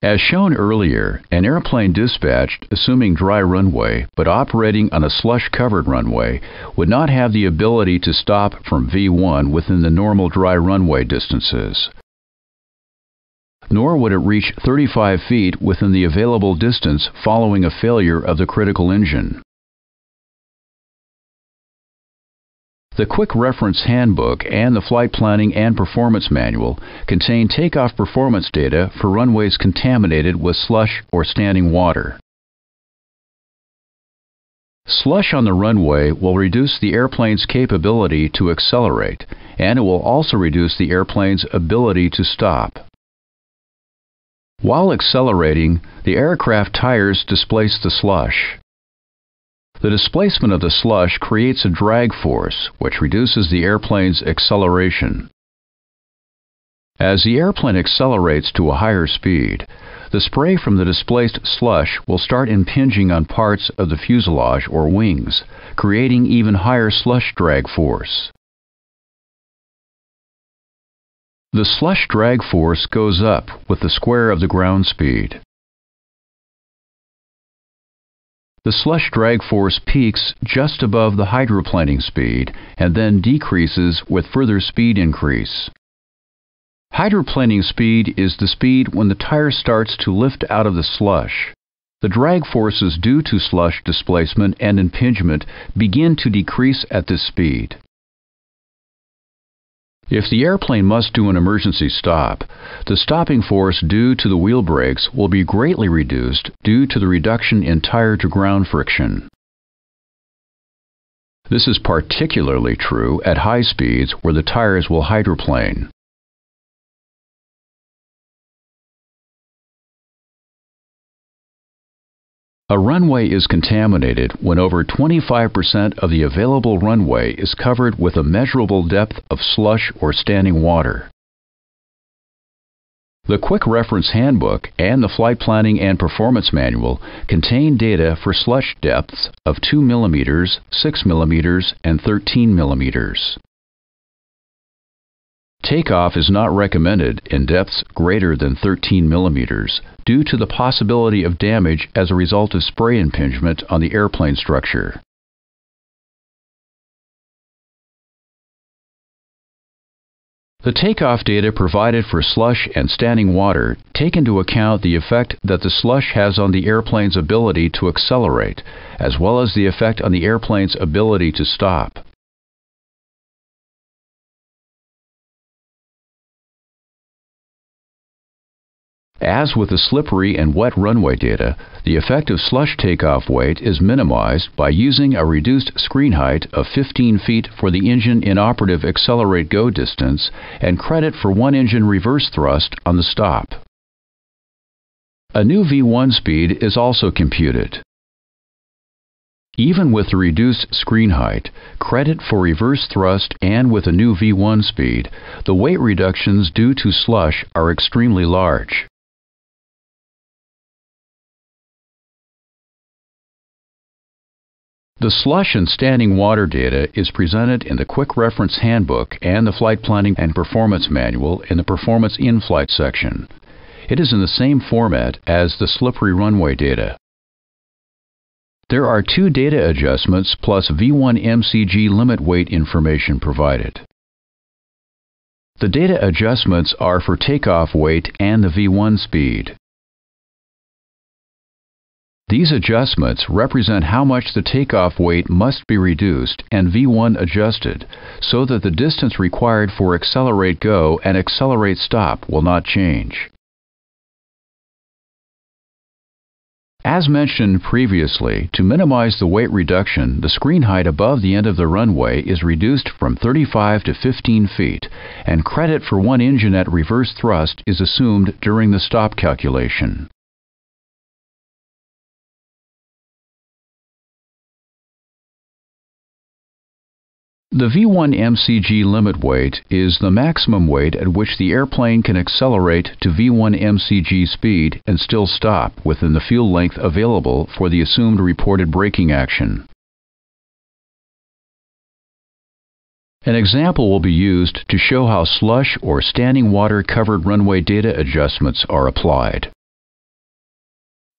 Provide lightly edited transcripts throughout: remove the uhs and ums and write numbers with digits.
As shown earlier, an airplane dispatched assuming dry runway but operating on a slush-covered runway would not have the ability to stop from V1 within the normal dry runway distances. Nor would it reach 35 feet within the available distance following a failure of the critical engine. The Quick Reference Handbook and the Flight Planning and Performance Manual contain takeoff performance data for runways contaminated with slush or standing water. Slush on the runway will reduce the airplane's capability to accelerate, and it will also reduce the airplane's ability to stop. While accelerating, the aircraft tires displace the slush. The displacement of the slush creates a drag force, which reduces the airplane's acceleration. As the airplane accelerates to a higher speed, the spray from the displaced slush will start impinging on parts of the fuselage or wings, creating even higher slush drag force. The slush drag force goes up with the square of the ground speed. The slush drag force peaks just above the hydroplaning speed and then decreases with further speed increase. Hydroplaning speed is the speed when the tire starts to lift out of the slush. The drag forces due to slush displacement and impingement begin to decrease at this speed. If the airplane must do an emergency stop, the stopping force due to the wheel brakes will be greatly reduced due to the reduction in tire-to-ground friction. This is particularly true at high speeds where the tires will hydroplane. A runway is contaminated when over 25% of the available runway is covered with a measurable depth of slush or standing water. The Quick Reference Handbook and the Flight Planning and Performance Manual contain data for slush depths of 2 mm, 6 mm, and 13 mm. Takeoff is not recommended in depths greater than 13 mm due to the possibility of damage as a result of spray impingement on the airplane structure. The takeoff data provided for slush and standing water take into account the effect that the slush has on the airplane's ability to accelerate, as well as the effect on the airplane's ability to stop. As with the slippery and wet runway data, the effect of slush takeoff weight is minimized by using a reduced screen height of 15 feet for the engine inoperative accelerate go distance and credit for 1 engine reverse thrust on the stop. A new V1 speed is also computed. Even with the reduced screen height, credit for reverse thrust, and with a new V1 speed, the weight reductions due to slush are extremely large. The slush and standing water data is presented in the Quick Reference Handbook and the Flight Planning and Performance Manual in the Performance In-Flight section. It is in the same format as the slippery runway data. There are 2 data adjustments plus V1 MCG limit weight information provided. The data adjustments are for takeoff weight and the V1 speed. These adjustments represent how much the takeoff weight must be reduced and V1 adjusted so that the distance required for accelerate go and accelerate stop will not change. As mentioned previously, to minimize the weight reduction, the screen height above the end of the runway is reduced from 35 to 15 feet, and credit for 1 engine at reverse thrust is assumed during the stop calculation. The V1 MCG limit weight is the maximum weight at which the airplane can accelerate to V1 MCG speed and still stop within the fuel length available for the assumed reported braking action. An example will be used to show how slush or standing water covered runway data adjustments are applied.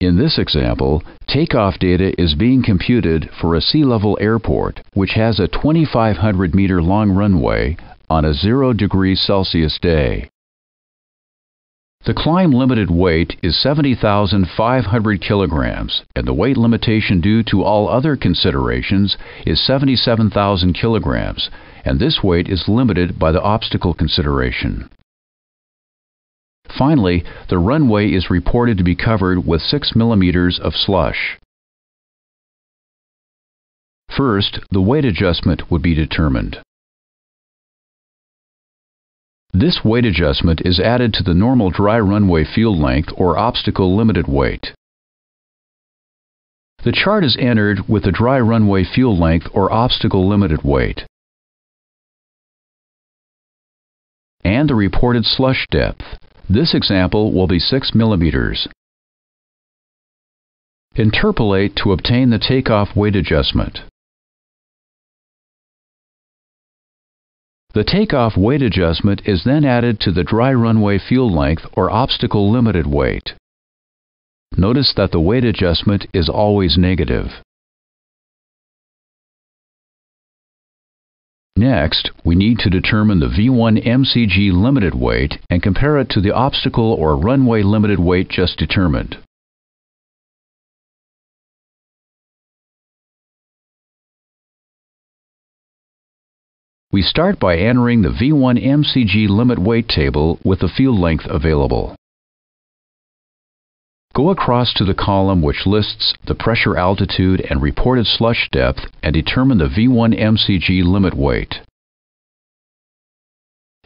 In this example, takeoff data is being computed for a sea-level airport which has a 2,500-meter long runway on a 0 degrees Celsius day. The climb limited weight is 70,500 kilograms, and the weight limitation due to all other considerations is 77,000 kilograms, and this weight is limited by the obstacle consideration. Finally, the runway is reported to be covered with 6 millimeters of slush. First, the weight adjustment would be determined. This weight adjustment is added to the normal dry runway field length or obstacle limited weight. The chart is entered with the dry runway field length or obstacle limited weight and the reported slush depth. This example will be 6 millimeters. Interpolate to obtain the takeoff weight adjustment. The takeoff weight adjustment is then added to the dry runway field length or obstacle limited weight. Notice that the weight adjustment is always negative. Next, we need to determine the V1 MCG limited weight and compare it to the obstacle or runway limited weight just determined. We start by entering the V1 MCG limit weight table with the field length available. Go across to the column which lists the pressure altitude and reported slush depth and determine the V1 MCG limit weight.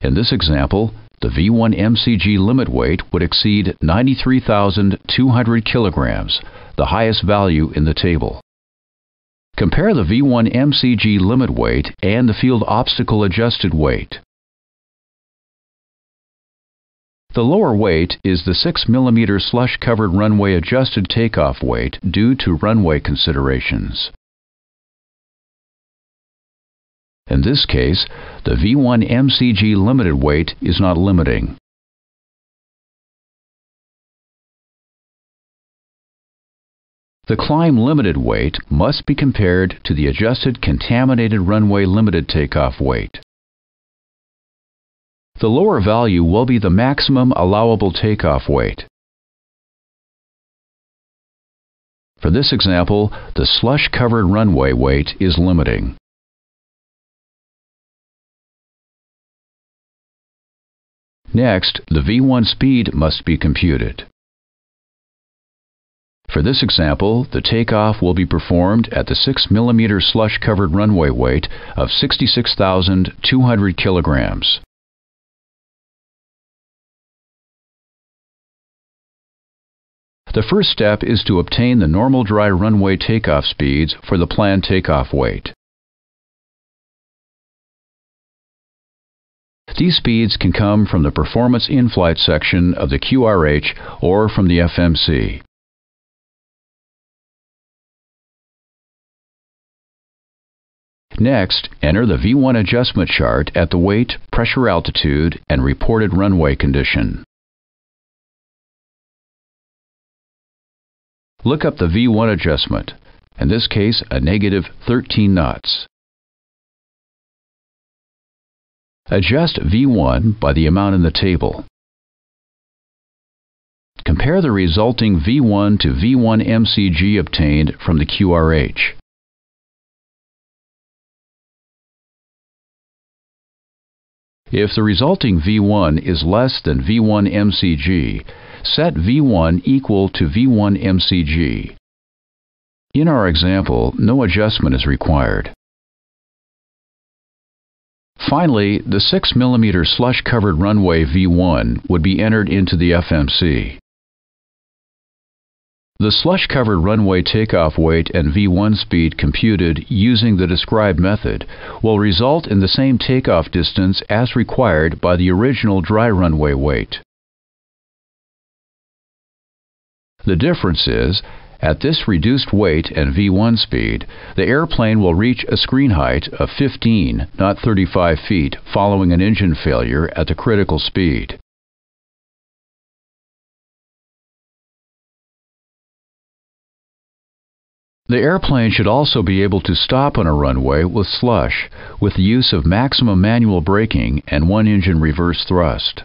In this example, the V1 MCG limit weight would exceed 93,200 kilograms, the highest value in the table. Compare the V1 MCG limit weight and the field obstacle adjusted weight. The lower weight is the 6 mm slush covered runway adjusted takeoff weight due to runway considerations. In this case, the V1 MCG limited weight is not limiting. The climb limited weight must be compared to the adjusted contaminated runway limited takeoff weight. The lower value will be the maximum allowable takeoff weight. For this example, the slush-covered runway weight is limiting. Next, the V1 speed must be computed. For this example, the takeoff will be performed at the 6 mm slush-covered runway weight of 66,200 kilograms. The first step is to obtain the normal dry runway takeoff speeds for the planned takeoff weight. These speeds can come from the Performance In-Flight section of the QRH or from the FMC. Next, enter the V1 adjustment chart at the weight, pressure altitude, and reported runway condition. Look up the V1 adjustment, in this case a negative 13 knots. Adjust V1 by the amount in the table. Compare the resulting V1 to V1 MCG obtained from the QRH. If the resulting V1 is less than V1 MCG, set V1 equal to V1 MCG. In our example, no adjustment is required. Finally, the 6 mm slush-covered runway V1 would be entered into the FMC. The slush-covered runway takeoff weight and V1 speed computed using the described method will result in the same takeoff distance as required by the original dry runway weight. The difference is, at this reduced weight and V1 speed, the airplane will reach a screen height of 15, not 35 feet following an engine failure at the critical speed. The airplane should also be able to stop on a runway with slush with the use of maximum manual braking and one-engine reverse thrust.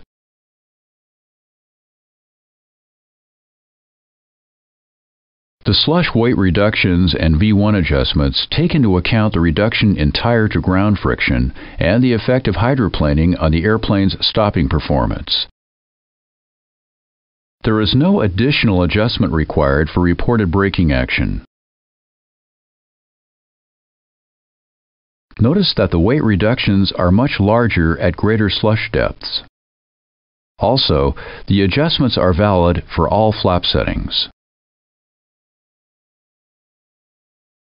The slush weight reductions and V1 adjustments take into account the reduction in tire-to-ground friction and the effect of hydroplaning on the airplane's stopping performance. There is no additional adjustment required for reported braking action. Notice that the weight reductions are much larger at greater slush depths. Also, the adjustments are valid for all flap settings.